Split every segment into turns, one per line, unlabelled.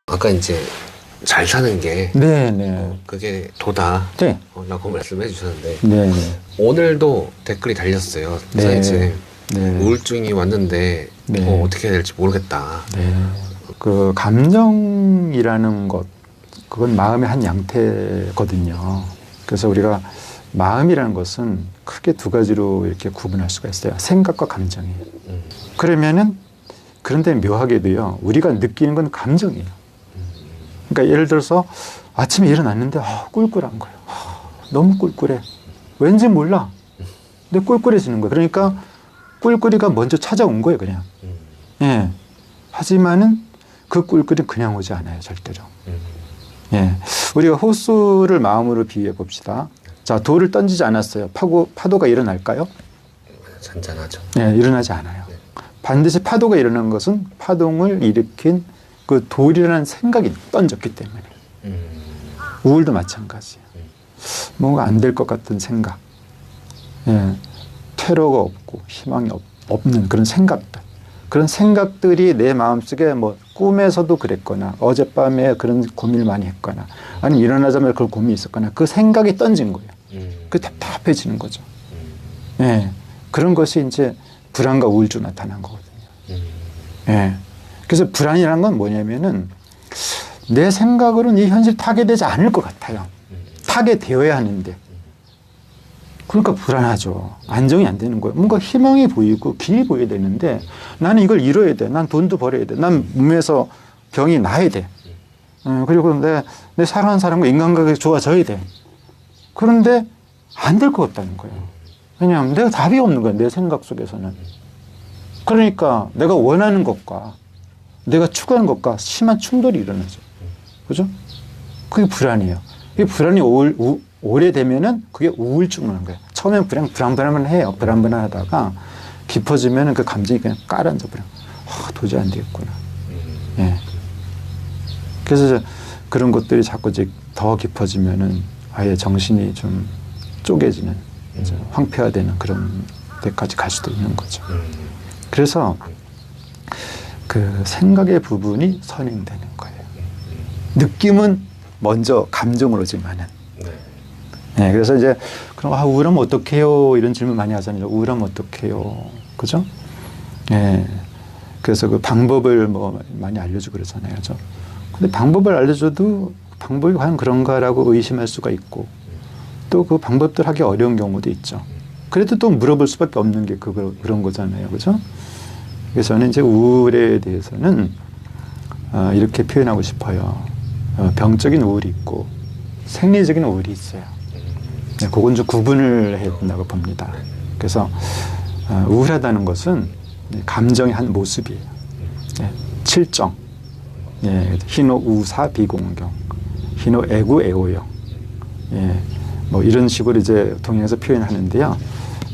아까 이제 잘 사는 게
네네.
그게 도다
네.
라고 말씀해 주셨는데
네네.
오늘도 댓글이 달렸어요.
네.
사이트에
네.
우울증이 왔는데
네.
어떻게 해야 될지 모르겠다.
네. 그 감정이라는 것, 그건 마음의 한 양태거든요. 그래서 우리가 마음이라는 것은 크게 두 가지로 이렇게 구분할 수가 있어요. 생각과 감정이에요. 그러면은 그런데 묘하게도요, 우리가 느끼는 건 감정이에요. 그러니까 예를 들어서 아침에 일어났는데 꿀꿀한 거예요. 너무 꿀꿀해. 왠지 몰라. 근데 꿀꿀해지는 거예요. 그러니까 꿀꿀이가 먼저 찾아온 거예요, 그냥. 예. 하지만은 그 꿀꿀이 그냥 오지 않아요, 절대로. 예. 우리가 호수를 마음으로 비유해 봅시다. 자, 돌을 던지지 않았어요. 파도가 일어날까요?
잔잔하죠.
네, 일어나지 않아요.
네.
반드시 파도가 일어나는 것은 파동을 일으킨 그 돌이라는 생각이 던졌기 때문에. 우울도 마찬가지예요. 뭔가 안 될 것 같은 생각. 예. 퇴로가 없고 희망이 없는 그런 생각들. 그런 생각들이 내 마음속에 뭐 꿈에서도 그랬거나 어젯밤에 그런 고민을 많이 했거나 아니면 일어나자마자 그런 고민이 있었거나 그 생각이 던진 거예요. 그 답답해지는 거죠. 예. 그런 것이 이제 불안과 우울증 나타난 거거든요. 예. 그래서 불안이라는 건 뭐냐면은 내 생각으로는 이 현실 타개되지 않을 것 같아요. 타개되어야 하는데. 그러니까 불안하죠. 안정이 안 되는 거예요. 뭔가 희망이 보이고 길이 보여야 되는데 나는 이걸 이뤄야 돼. 난 돈도 벌어야 돼. 난 몸에서 병이 나야 돼. 그리고 내 사랑하는 사람과 인간관계가 좋아져야 돼. 그런데 안 될 것 같다는 거예요. 왜냐하면 내가 답이 없는 거예요. 내 생각 속에서는. 그러니까 내가 원하는 것과 내가 추구하는 것과 심한 충돌이 일어나죠. 그죠? 그게 불안이에요. 이 불안이 오래되면은 그게 우울증을 하는 거예요. 처음엔 불안해요. 불안하다가 깊어지면은 그 감정이 그냥 깔아앉아 버려요. 도저히 안 되겠구나. 예. 그래서 그런 것들이 자꾸 이제 더 깊어지면은 아예 정신이 좀 쪼개지는, 이제 황폐화되는 그런 데까지 갈 수도 있는 거죠. 그래서 그 생각의 부분이 선행되는 거예요. 느낌은 먼저 감정으로 오지만은. 네, 그래서 이제 그럼 우울하면 어떡해요? 이런 질문 많이 하잖아요. 우울하면 어떡해요? 그죠? 예. 그래서 그 방법을 뭐 많이 알려주고 그러잖아요. 그죠? 근데 방법을 알려줘도 방법이 과연 그런가라고 의심할 수가 있고 또 그 방법들 하기 어려운 경우도 있죠. 그래도 또 물어볼 수밖에 없는 게 그런 거잖아요. 그죠? 그래서 저는 이제 우울에 대해서는 이렇게 표현하고 싶어요. 병적인 우울이 있고 생리적인 우울이 있어요. 네, 그건 좀 구분을 해야 된다고 봅니다. 그래서 우울하다는 것은 감정의 한 모습이에요. 네, 칠정, 예, 희노 우사 비공경, 희노 애구 애오요, 예, 뭐 이런 식으로 이제 동양에서 표현하는데요.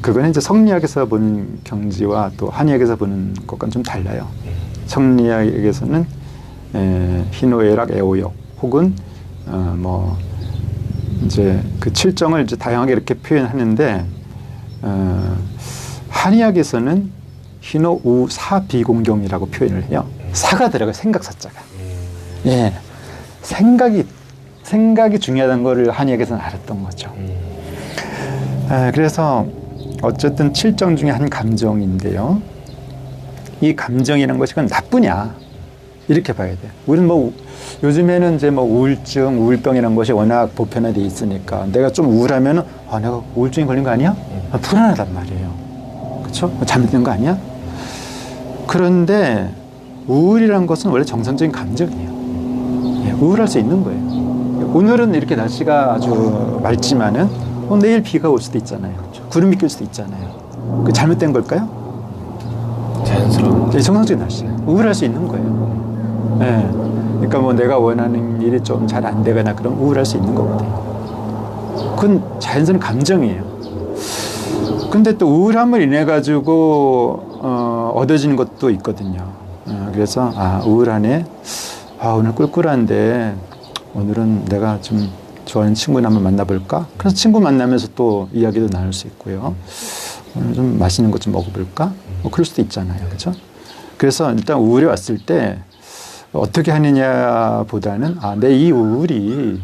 그거는 이제 성리학에서 보는 경지와 또 한의학에서 보는 것과는 좀 달라요. 성리학에서는 희노애락 애오요 혹은 뭐 이제 그 칠정을 이제 다양하게 이렇게 표현하는데 한의학에서는 희노 우 사 비공경이라고 표현을 해요. 사가 들어가요. 생각 사자가. 예, 생각이 중요하다는 거를 한의학에서는 알았던 거죠. 그래서 어쨌든 칠정 중에 한 감정인데요. 이 감정이라는 것이 그건 나쁘냐 이렇게 봐야 돼요. 우리는 뭐 요즘에는 이제 뭐 우울증, 우울병이라는 것이 워낙 보편화돼 있으니까 내가 좀 우울하면은 내가 우울증이 걸린 거 아니야? 불안하단 말이에요. 그렇죠? 잘못된 거 아니야? 그런데 우울이라는 것은 원래 정상적인 감정이에요. 예, 우울할 수 있는 거예요. 오늘은 이렇게 날씨가 아주 맑지만은 내일 비가 올 수도 있잖아요. 구름이 낄 수도 있잖아요. 그 잘못된 걸까요?
자연스러운.
네, 정상적인 날씨예요. 우울할 수 있는 거예요. 네. 그러니까 뭐 내가 원하는 일이 좀 잘 안 되거나 그럼 우울할 수 있는 거거든요. 그건 자연스러운 감정이에요. 근데 또 우울함을 인해 가지고 얻어지는 것도 있거든요. 그래서 우울하네. 오늘 꿀꿀한데 오늘은 내가 좀 좋아하는 친구를 한번 만나볼까? 그래서 친구 만나면서 또 이야기도 나눌 수 있고요. 오늘 좀 맛있는 것 좀 먹어볼까? 뭐 그럴 수도 있잖아요. 그렇죠? 그래서 일단 우울에 왔을 때 어떻게 하느냐보다는 내 이 우울이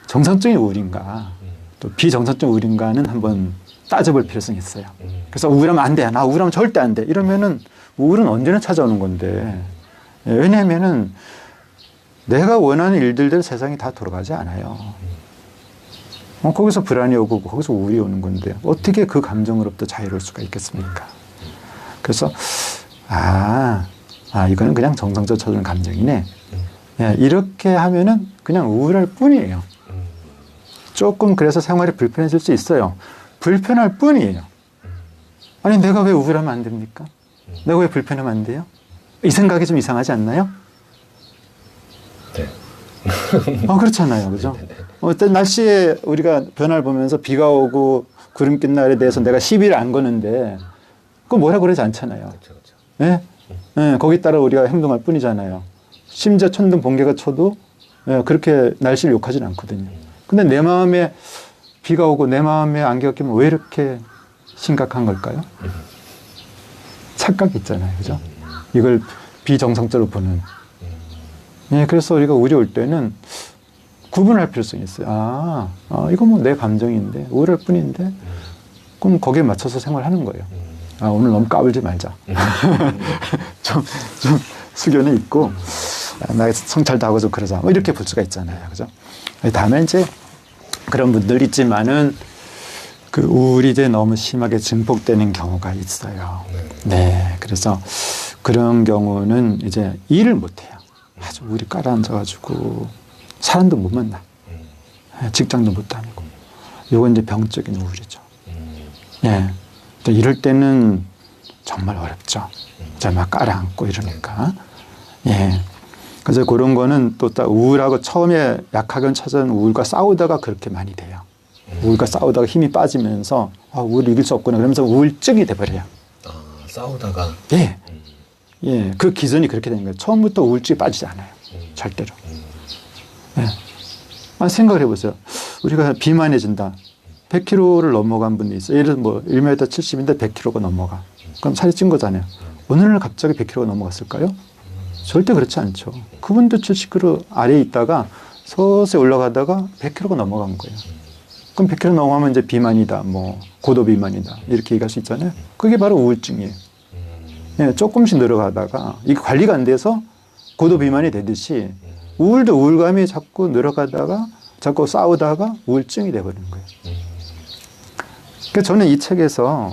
정상적인 우울인가 또 비정상적인 우울인가는 한번 따져볼 필요성이 있어요. 그래서 우울하면 안 돼. 나 우울하면 절대 안 돼. 이러면은 우울은 언제나 찾아오는 건데 왜냐하면은 내가 원하는 일들대로 세상이 다 돌아가지 않아요. 거기서 불안이 오고 거기서 우울이 오는 건데 어떻게 그 감정으로부터 자유로울 수가 있겠습니까? 그래서 이거는 그냥 정상적으로 찾아오는 감정이네. 이렇게 하면은 그냥 우울할 뿐이에요. 조금 그래서 생활이 불편해질 수 있어요. 불편할 뿐이에요. 아니 내가 왜 우울하면 안 됩니까? 내가 왜 불편하면 안 돼요? 이 생각이 좀 이상하지 않나요?
네.
그렇잖아요. 그죠? 어떤 날씨에 우리가 변화를 보면서 비가 오고 구름 낀 날에 대해서 내가 시비를 안 거는데 그거 뭐라 그러지 않잖아요.
그렇죠.
예? 예, 거기 따라 우리가 행동할 뿐이잖아요. 심지어 천둥 번개가 쳐도 그렇게 날씨를 욕하진 않거든요. 근데 내 마음에 비가 오고 내 마음에 안개가 끼면 왜 이렇게 심각한 걸까요? 착각이 있잖아요. 그죠? 이걸 비정상적으로 보는. 그래서 우리가 우울이 올 때는 구분할 필요성이 있어요. 이거 뭐 내 감정인데, 우울할 뿐인데, 그럼 거기에 맞춰서 생활하는 거예요. 오늘 너무 까불지 말자. 좀 수견이 있고, 나 성찰도 하고 좀 그러자. 뭐 이렇게 볼 수가 있잖아요. 그죠? 다음에 이제 그런 분들 있지만은 그 우울이 이제 너무 심하게 증폭되는 경우가 있어요. 네. 그래서 그런 경우는 이제 일을 못 해요. 아주 우울이 깔아앉아가지고 사람도 못 만나. 직장도 못 다니고. 요건 이제 병적인 우울이죠. 예. 또 이럴 때는 정말 어렵죠. 이제 막 깔아앉고 이러니까. 예. 그래서 그런 거는 또 우울하고 처음에 약하게 찾아온 우울과 싸우다가 그렇게 많이 돼요. 우울과 싸우다가 힘이 빠지면서 우울을 이길 수 없구나 그러면서 우울증이 돼버려요.
싸우다가?
예. 예. 그 기전이 그렇게 되는 거예요. 처음부터 우울증이 빠지지 않아요. 절대로. 예. 생각을 해보세요. 우리가 비만해진다. 100kg를 넘어간 분이 있어요. 예를 들어 뭐 1m 70인데 100kg가 넘어가. 그럼 살이 찐 거잖아요. 어느 날 갑자기 100kg가 넘어갔을까요? 절대 그렇지 않죠. 그분도 70kg 아래에 있다가 서서히 올라가다가 100kg가 넘어간 거예요. 그럼 100kg 넘어가면 이제 비만이다, 뭐 고도 비만이다 이렇게 얘기할 수 있잖아요. 그게 바로 우울증이에요. 예, 조금씩 늘어가다가 이게 관리가 안 돼서 고도 비만이 되듯이 우울도 우울감이 자꾸 늘어가다가 자꾸 싸우다가 우울증이 돼버리는 거예요. 그러니까 저는 이 책에서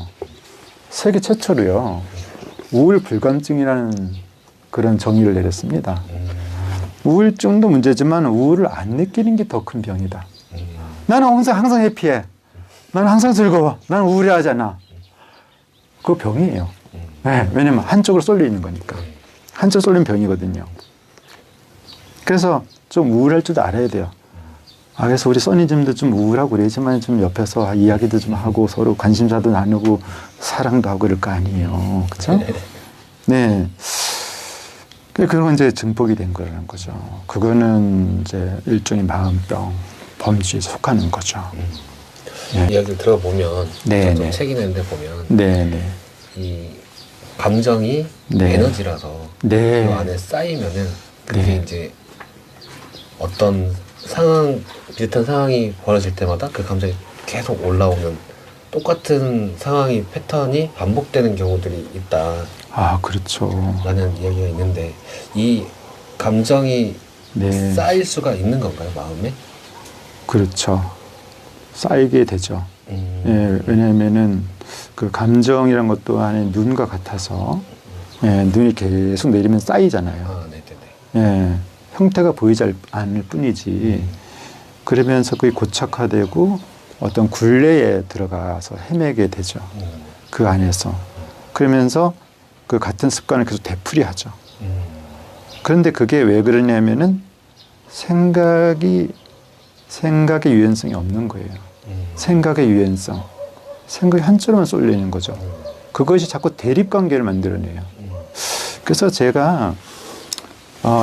세계 최초로요 우울 불감증이라는 그런 정의를 내렸습니다. 우울증도 문제지만 우울을 안 느끼는 게 더 큰 병이다. 나는 항상 해피해. 나는 항상 즐거워. 나는 우울해하지 않아. 그거 병이에요. 네, 왜냐면 한쪽으로 쏠려 있는 거니까. 한쪽 쏠린 병이거든요. 그래서 좀 우울할 줄도 알아야 돼요. 그래서 우리 써니즘도 좀 우울하고 그러지만 좀 옆에서 이야기도 좀 하고 서로 관심사도 나누고 사랑도 하고 그럴 거 아니에요. 그렇죠? 네. 그런 이제 증폭이 된 거라는 거죠. 그거는 이제 일종의 마음병 범주에 속하는 거죠. 네.
이야기를 들어보면,
네.
책이 내는데 보면,
네.
이 감정이 에너지라서 그 안에 쌓이면은 그게 이제 어떤 비슷한 상황이 벌어질 때마다 그 감정이 계속 올라오면 똑같은 상황이 패턴이 반복되는 경우들이 있다.
그렇죠.
라는 이야기가 있는데 이 감정이 쌓일 수가 있는 건가요, 마음에? 그렇죠.
쌓이게 되죠. 예, 왜냐하면은 그 감정이란 것도 안에 눈과 같아서 눈이 계속 내리면 쌓이잖아요. 예, 형태가 보이지 않을 뿐이지. 그러면서 그게 고착화되고 어떤 굴레에 들어가서 헤매게 되죠. 그 안에서. 그러면서 그 같은 습관을 계속 되풀이하죠. 그런데 그게 왜 그러냐면은 생각의 유연성이 없는 거예요. 생각의 유연성. 생각이 한쪽으로만 쏠려 있는 거죠. 그것이 자꾸 대립관계를 만들어내요. 그래서 제가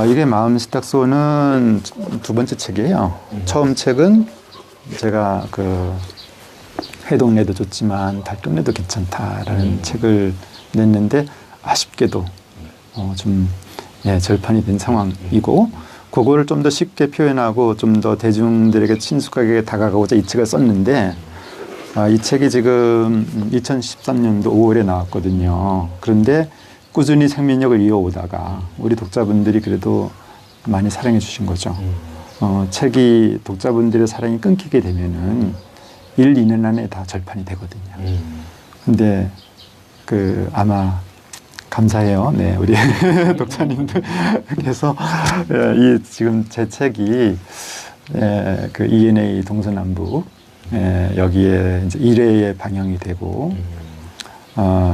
이게 마음 세탁소는 두 번째 책이에요. 처음 책은 제가 그 해동내도 좋지만 달동내도 괜찮다라는 책을 냈는데 아쉽게도 좀 예, 절판이 된 상황이고 그거를 좀 더 쉽게 표현하고 좀 더 대중들에게 친숙하게 다가가고자 이 책을 썼는데 이 책이 지금 2013년도 5월에 나왔거든요. 그런데 꾸준히 생민력을 이어오다가 우리 독자분들이 그래도 많이 사랑해 주신 거죠. 책이 독자분들의 사랑이 끊기게 되면은 1, 2년 안에 다 절판이 되거든요. 근데 아마 감사해요. 네, 우리 독자님들. 그래서 이 지금 제 책이 그 ENA 동서남북 여기에 이제 1회에 방영이 되고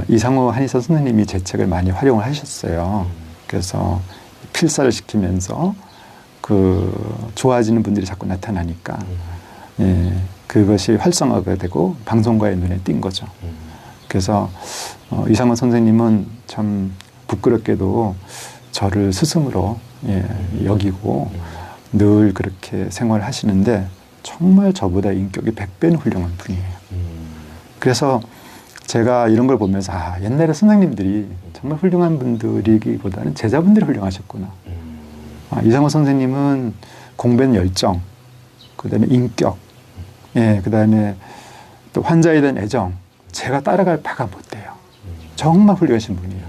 이상호 한의사 선생님이 제 책을 많이 활용을 하셨어요. 그래서 필사를 시키면서 좋아지는 분들이 자꾸 나타나니까 그것이 활성화가 되고 방송가의 눈에 띈 거죠. 그래서 이상호 선생님은 참 부끄럽게도 저를 스승으로 여기고 늘 그렇게 생활하시는데 정말 저보다 인격이 100배는 훌륭한 분이에요. 그래서 제가 이런 걸 보면서 옛날에 선생님들이 정말 훌륭한 분들이기보다는 제자분들이 훌륭하셨구나. 이상호 선생님은 공부에는 열정, 그다음에 인격, 그다음에 또 환자에 대한 애정, 제가 따라갈 바가 못 돼요. 정말 훌륭하신 분이에요.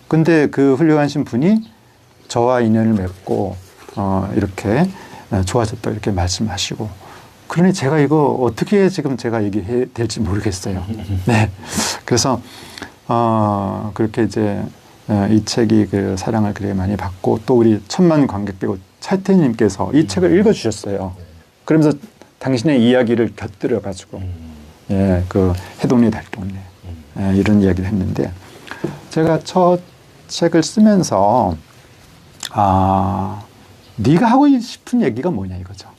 근데 그 훌륭하신 분이 저와 인연을 맺고 이렇게 좋아졌다 이렇게 말씀하시고, 그러니 제가 이거 어떻게 지금 제가 얘기해야 될지 모르겠어요. 네. 그래서 그렇게 이제 이 책이 그 사랑을 그렇게 많이 받고, 또 우리 1000만 관객 빼고 차태님께서 이 책을 읽어주셨어요. 그러면서 당신의 이야기를 곁들여 가지고 그 해동네 달동네 이런 이야기를 했는데, 제가 첫 책을 쓰면서 네가 하고 싶은 얘기가 뭐냐 이거죠.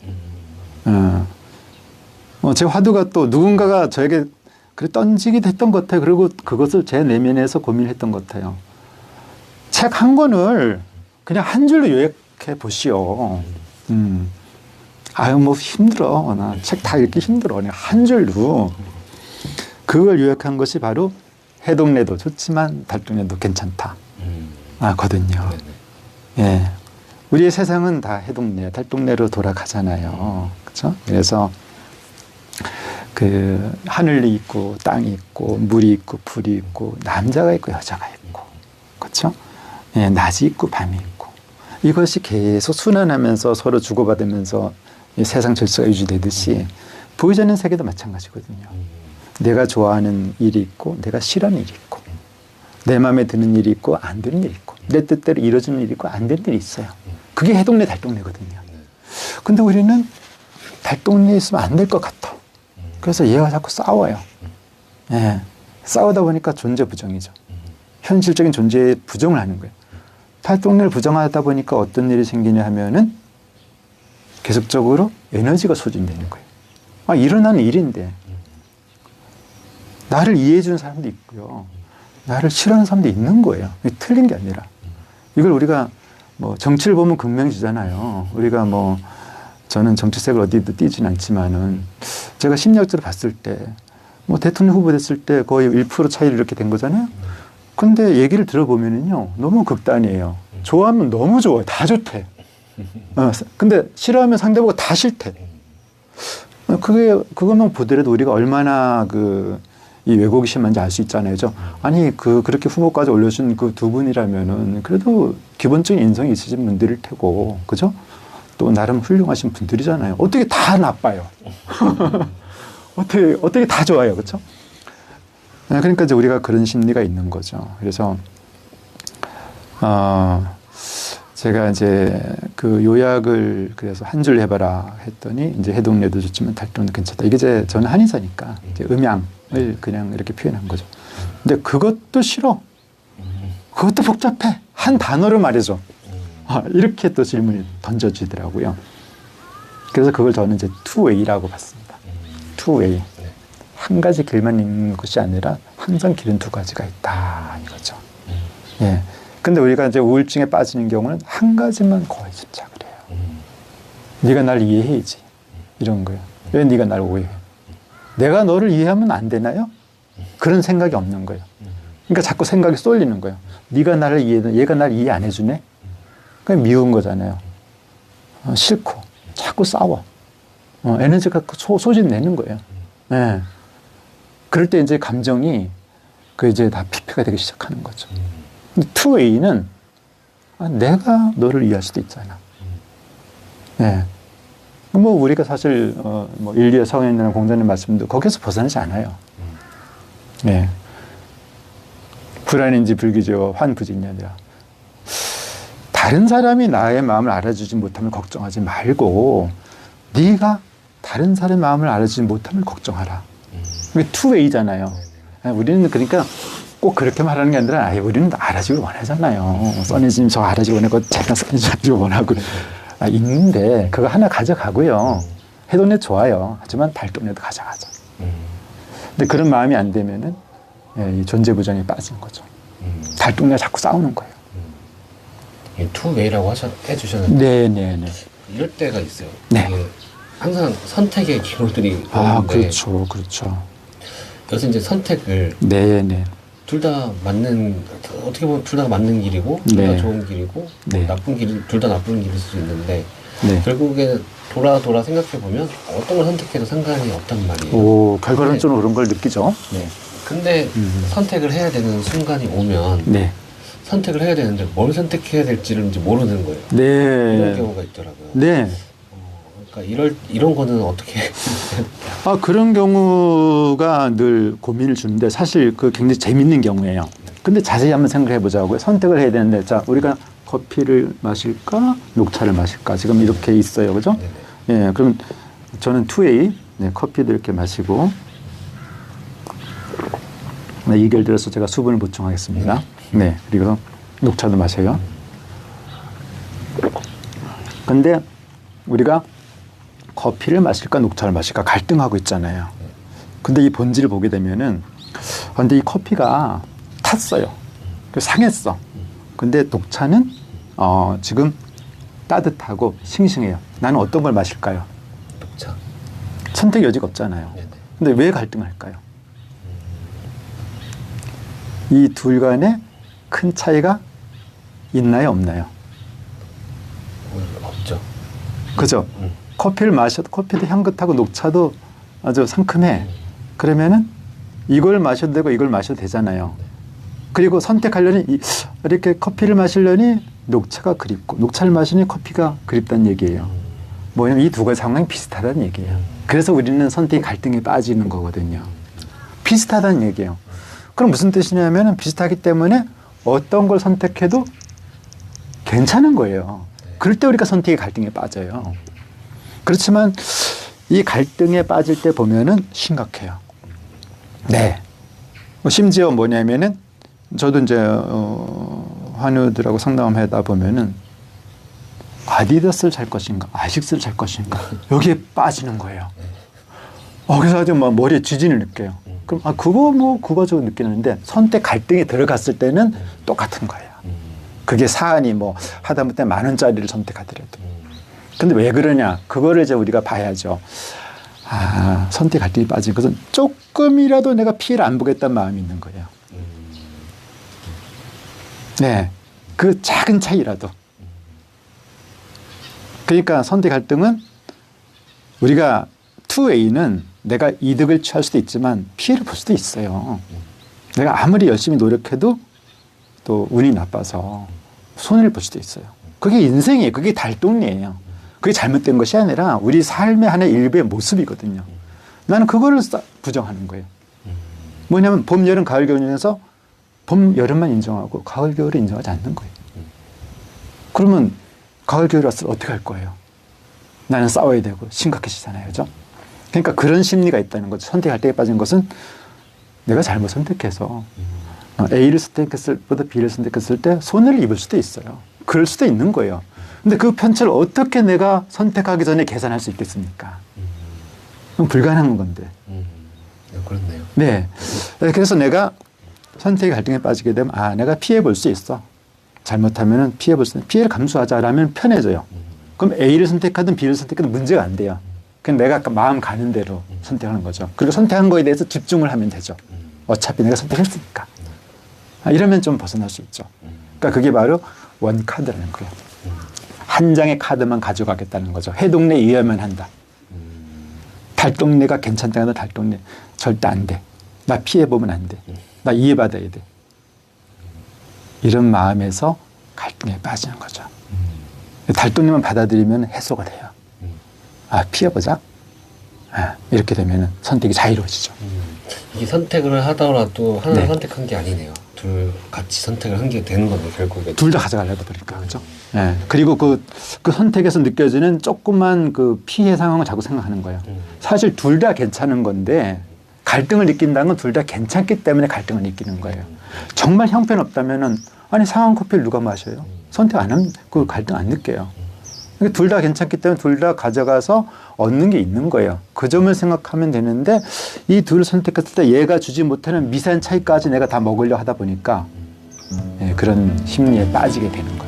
제 화두가 또 누군가가 저에게 그래 던지기도 했던 것 같아요. 그리고 그것을 제 내면에서 고민했던 것 같아요. 책 한 권을 그냥 한 줄로 요약해 보시오. 뭐 힘들어. 나 책 다 읽기 힘들어. 그냥 한 줄로. 그걸 요약한 것이 바로 해동내도 좋지만 달동네도 괜찮다. 거든요. 예. 우리의 세상은 다 해동내, 달동네로 돌아가잖아요. 그렇죠? 그래서 하늘이 있고 땅이 있고 물이 있고 불이 있고 남자가 있고 여자가 있고, 그렇죠? 예, 낮이 있고 밤이 있고, 이것이 계속 순환하면서 서로 주고받으면서 이 세상 질서가 유지되듯이 보이지 않는 세계도 마찬가지거든요. 내가 좋아하는 일이 있고 내가 싫어하는 일이 있고, 내 마음에 드는 일이 있고 안 드는 일이 있고, 내 뜻대로 이루어지는 일이 있고 안 되는 일이 있어요. 그게 해동네 달동네거든요. 근데 우리는 달동네에 있으면 안 될 것 같아. 그래서 얘가 자꾸 싸워요. 예. 싸우다 보니까 존재 부정이죠. 현실적인 존재에 부정을 하는 거예요. 달동네를 부정하다 보니까 어떤 일이 생기냐 하면은 계속적으로 에너지가 소진되는 거예요. 일어나는 일인데 나를 이해해 주는 사람도 있고요, 나를 싫어하는 사람도 있는 거예요. 틀린 게 아니라 이걸 우리가 정치를 보면 극명해지잖아요. 우리가 저는 정치색을 어디도 띄진 않지만은 제가 심리학적으로 봤을 때 대통령 후보 됐을 때 거의 1% 차이를 이렇게 된 거잖아요. 근데 얘기를 들어보면은요 너무 극단이에요. 좋아하면 너무 좋아요. 다 좋대. 근데 싫어하면 상대보고 다 싫대. 그것만 보더라도 우리가 얼마나 이 왜곡이 심한지 알 수 있잖아요. 아니 그렇게 후보까지 올려준 그 두 분이라면은 그래도 기본적인 인성이 있으신 분들일 테고, 그죠? 또 나름 훌륭하신 분들이잖아요. 어떻게 다 나빠요? 어떻게 다 좋아요, 그렇죠? 그러니까 이제 우리가 그런 심리가 있는 거죠. 그래서 제가 이제 그 요약을 그래서 한 줄 해봐라 했더니 이제 해동내도 좋지만 달동네도 괜찮다. 이게 저는 한의사니까 이제 음양을 그냥 이렇게 표현한 거죠. 근데 그것도 싫어. 그것도 복잡해. 한 단어로 말해줘. 이렇게 또 질문이 던져지더라고요. 그래서 그걸 저는 이제 투웨이라고 봤습니다. 투웨이. 한 가지 길만 있는 것이 아니라 항상 길은 두 가지가 있다 이거죠. 예. 근데 우리가 이제 우울증에 빠지는 경우는 한 가지만 거의 집착을 해요. 네가 날 이해해야지. 이런 거예요. 왜 네가 날 오해해? 내가 너를 이해하면 안 되나요? 그런 생각이 없는 거예요. 그러니까 자꾸 생각이 쏠리는 거예요. 네가 나를 이해해, 얘가 날 이해 안 해주네? 그게 미운 거잖아요. 싫고 자꾸 싸워. 에너지가 소진 내는 거예요. 네. 그럴 때 이제 감정이 그 이제 다 피폐가 되기 시작하는 거죠. 근데 2A는 내가 너를 이해할 수도 있잖아. 네. 뭐 우리가 사실 뭐 인류의 성향이라는 공자님 말씀도 거기서 벗어나지 않아요. 네. 불안인지 불기죠 환부진냐니라. 다른 사람이 나의 마음을 알아주지 못하면 걱정하지 말고 네가 다른 사람의 마음을 알아주지 못하면 걱정하라. 이게 2A잖아요. 우리는 그러니까 꼭 그렇게 말하는 게 아니라 우리는 알아주길 원하잖아요. 써니님 저 알아주길 원하고 제가 써니님 알아주길 원하고 있는데 그거 하나 가져가고요. 해동내 좋아요. 하지만 달동내도 가져가자. 근데 그런 마음이 안 되면은 이 존재 부정에 빠진 거죠. 달동내가 자꾸 싸우는 거예요.
2Way라고 해주셨는데
네네네.
이럴 때가 있어요.
네.
항상 선택의 기로들이 오는데
그렇죠. 그렇죠.
여기서 이제 선택을
네네.
둘 다 맞는, 어떻게 보면 둘 다 맞는 길이고 둘 다
네.
좋은 길이고
네.
나쁜 길, 둘 다 나쁜 길일 수도 있는데
네.
결국에 돌아 생각해보면 어떤 걸 선택해도 상관이 없단 말이에요.
오, 결과론적으로 그런 걸 느끼죠. 네.
근데 선택을 해야 되는 순간이 오면
네.
선택을 해야 되는데 뭘 선택해야 될지를 이제 모르는 거예요.
네.
이런 경우가 있더라고요.
네.
그러니까 이런 거는 어떻게
그런 경우가 늘 고민을 주는데 사실 그 굉장히 재밌는 경우예요. 근데 자세히 한번 생각해 보자고요. 선택을 해야 되는데 자, 우리가 커피를 마실까? 녹차를 마실까? 지금 이렇게 있어요. 그죠? 예, 그럼 저는 2A 네, 커피도 이렇게 마시고 네, 2개월 들어서 제가 수분을 보충하겠습니다. 네, 그리고 녹차도 마셔요. 근데 우리가 커피를 마실까 녹차를 마실까 갈등하고 있잖아요. 근데 이 본질을 보게 되면은 근데 이 커피가 탔어요. 상했어. 근데 녹차는 지금 따뜻하고 싱싱해요. 나는 어떤 걸 마실까요?
녹차.
선택 여지가 없잖아요.
네네.
근데 왜 갈등할까요? 이 둘 간에 큰 차이가 있나요, 없나요?
없죠.
그죠? 커피를 마셔도 커피도 향긋하고 녹차도 아주 상큼해. 그러면은 이걸 마셔도 되고 이걸 마셔도 되잖아요. 그리고 선택하려니 이렇게 커피를 마시려니 녹차가 그립고 녹차를 마시니 커피가 그립다는 얘기예요. 뭐냐면 이 두 가지 상황이 비슷하다는 얘기예요. 그래서 우리는 선택의 갈등에 빠지는 거거든요. 비슷하다는 얘기예요. 그럼 무슨 뜻이냐면 비슷하기 때문에 어떤 걸 선택해도 괜찮은 거예요. 그럴 때 우리가 선택의 갈등에 빠져요. 그렇지만 이 갈등에 빠질 때 보면은 심각해요. 네. 심지어 뭐냐면은 저도 이제 환우들하고 상담을 하다 보면은 아디다스를 살 것인가, 아식스를 살 것인가 여기에 빠지는 거예요. 그래서 아주 막 머리에 지진을 느껴요. 그럼 그거 저 느끼는데 선택 갈등에 들어갔을 때는 똑같은 거예요. 그게 사안이 뭐 하다못해 10,000원짜리를 선택하더라도. 근데 왜 그러냐? 그거를 이제 우리가 봐야죠. 선택 갈등이 빠진 것은 조금이라도 내가 피해를 안 보겠다는 마음이 있는 거예요. 네. 그 작은 차이라도. 그러니까 선택 갈등은 우리가 2A는 내가 이득을 취할 수도 있지만 피해를 볼 수도 있어요. 내가 아무리 열심히 노력해도 또 운이 나빠서 손해를 볼 수도 있어요. 그게 인생이에요. 그게 달동리예요. 그게 잘못된 것이 아니라 우리 삶의 하나의 일부의 모습이거든요. 나는 그거를 부정하는 거예요. 뭐냐면 봄, 여름, 가을, 겨울 중에서 봄, 여름만 인정하고 가을, 겨울을 인정하지 않는 거예요. 그러면 가을, 겨울이 왔을 때 어떻게 할 거예요? 나는 싸워야 되고 심각해지잖아요. 그죠? 그러니까 그런 심리가 있다는 거죠. 선택할 때에 빠진 것은 내가 잘못 선택해서 A를 선택했을 때보다 B를 선택했을 때 손해를 입을 수도 있어요. 그럴 수도 있는 거예요. 근데 그 편차를 어떻게 내가 선택하기 전에 계산할 수 있겠습니까? 그럼 불가능한 건데.
그렇네요.
네. 그래서 내가 선택의 갈등에 빠지게 되면 내가 피해 볼 수 있어. 잘못하면 피해 볼 수 있어. 피해를 감수하자라면 편해져요. 그럼 A를 선택하든 B를 선택하든 문제가 안 돼요. 그냥 내가 마음 가는 대로 선택하는 거죠. 그리고 선택한 거에 대해서 집중을 하면 되죠. 어차피 내가 선택했으니까. 이러면 좀 벗어날 수 있죠. 그러니까 그게 바로 원카드라는 거예요. 한 장의 카드만 가져가겠다는 거죠. 해동내 이해만 한다. 달동네가 괜찮다고 해도 달동네 절대 안 돼. 나 피해보면 안 돼. 나 이해받아야 돼. 이런 마음에서 갈등에 빠지는 거죠. 달동네만 받아들이면 해소가 돼요. 아, 피해보자. 아, 이렇게 되면 선택이 자유로워지죠.
이게 선택을 하더라도 하나를
네.
선택한 게 아니네요. 둘 같이 선택을 한 게 되는 거네요, 결국에.
둘 다 가져가려다 보니까, 그죠? 네. 그리고 그 선택에서 느껴지는 조그만 그 피해 상황을 자꾸 생각하는 거예요. 사실 둘 다 괜찮은 건데, 갈등을 느낀다는 건 둘 다 괜찮기 때문에 갈등을 느끼는 거예요. 정말 형편없다면은, 아니, 상한 커피를 누가 마셔요? 선택 안 하면 그 갈등 안 느껴요. 둘 다 괜찮기 때문에 둘 다 가져가서 얻는 게 있는 거예요. 그 점을 생각하면 되는데 이 둘을 선택했을 때 얘가 주지 못하는 미세한 차이까지 내가 다 먹으려 하다 보니까 그런 심리에 빠지게 되는 거예요.